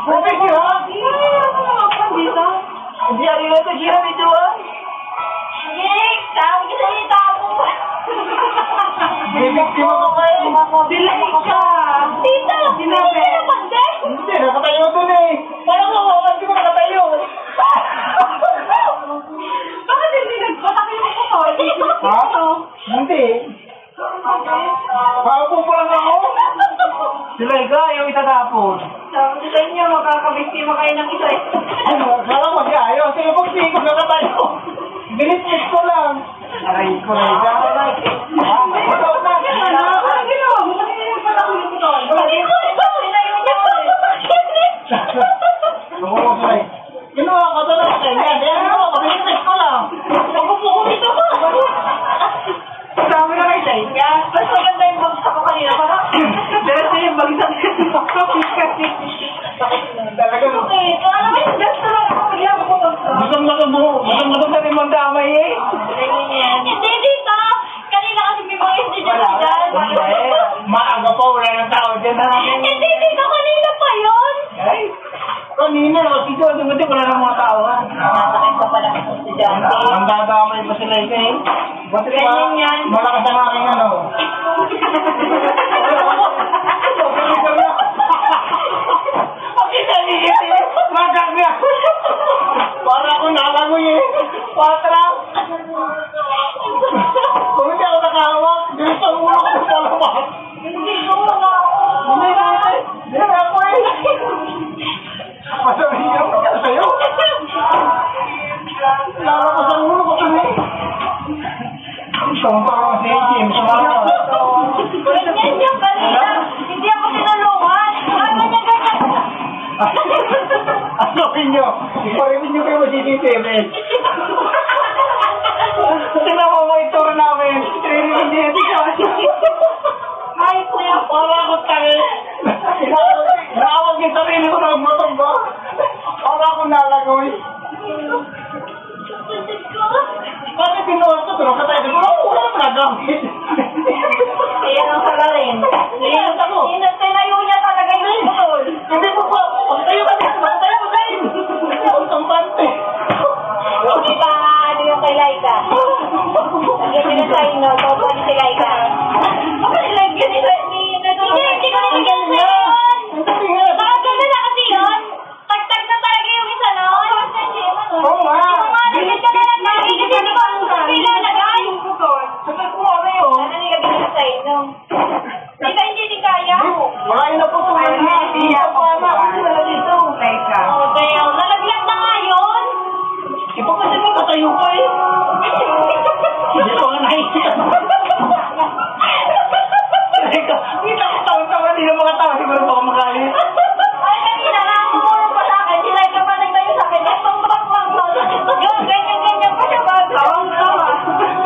Bubig niyo, ha? Hindi, ari na ito, Gira, medyo, ha? Nick, tawag ka sa itapo. Bibigtima ko kayo. Delay ka. Tita, Sinabi. hindi na pagde. Hindi, nakatayo dun eh. Parang nawawan ko nakatayo. Bakit hindi nagpatakil mo ko? Ha? Hindi. Paupo pa lang ako. Sila ika, ayaw itatapon. Sabi sa inyo, makakabiktima kayo ng isa. Kala mo siya, ayaw. Sige, pag-sikot nakatayo. Binitbit ko lang. Aray ko na ika. Ikaw na. Ano ginawa mo? Kanina yung patakil mo to. Hindi ko ito. Sinayo niya ko. Oo, sorry. Ginawa ko ito lang kanya. Kaya ako, binitbit ko lang. Nagupo ko dito ba? Sabi na kayo sa inyo. Mas maganda yung bagsak ko kanina. Parang, diretso yung bagsak ko. Talaga. Okay, so alam mo yung just lang ako bigla ko bagsak. Masang na rin mong damay eh. Hindi dito. Kanina kasi may mga estudyante dyan. Maaga pa, wala ng tao dyan ha. Hindi dito. Kanina pa yun. Ay, kanina, dito, dumating wala ng mga tao ha. Nakakita pa pala ng estudyante. Ang dadamay pa sila eh. Ba't Ganyan yan. malakas ang aking ano? Pakita niya magang niya. Para ako nalangoy eh. Patra. Kung hindi ako nakahawak, dito ang ulo ko sa labas. Hindi ko na. Hindi ako eh. Masabi niya, kaya sa'yo. Lalabas ang ulo ko kami. Tumpa ko si Jim. Ganyan yung kanina. Hindi ako tinulungan. Ganyan. Asawin nyo. Iparimin nyo kayo CCTV. Tingnan mo mga ituro namin. Training niya dito. Ay, kuya. Para ako tayo. Naawag yung sarili ko ng matong ba? Para ako nalagoy. Bakit pinuha ko? Pero katay ko. Wala naman nagamit. Ayan ang salarin. Iyan ako. Tinayo niya talaga yung putol. Hindi ko pa. Pagtayo ka din. Pagtayo ka din. Ang tampante. Hindi pa ano yung kay Laika. Lagyan nila sa inyo. Toto ni si Laika. Bakit lagyan nila ni Nadolo? Hindi ko nilagyan sa yun. Baka gano'n na kasi yun. Tagtag na talaga yung isa nun. Oo nga. Lagyan ka na lang lagi kasi hindi ko ang pinalagay. Sabi ko ano yun? Ano nilagyan nila sa inyo? Di ba hindi din kaya? Wala yun na po sa mga iya pa na. Wala dito. Oh, damn. Nalaglag na nga yun. Ipapasal mo patayo pa eh. Hindi ko nga nakikita. Kita ko taon-taon din ang mga tao. Siguro baka makalit. Ay, kanina nga, kumuro pa sa akin. Sila yung kapatid tayo sa akin. Ay, pang-pang-pang. Yung ganyan-ganyan pa siya ba? Tawang-tawa.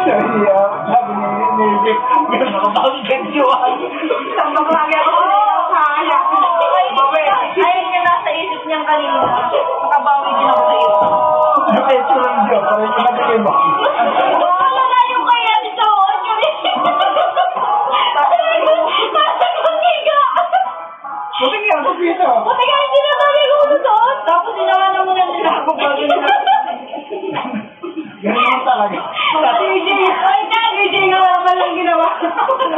Sabi niya, sabi ni Vic, gano'n nakabawin ka diwan. Isang baklagi ako. Kaya. Ayun yung nasa isip niyang kanina. Makabawi din ako sa iyo. Napetso lang diyo, parang yung nagkakay mo. Wala na yung kaya dito. Nasa kaniga. Buti nga, buti ito. Buti nga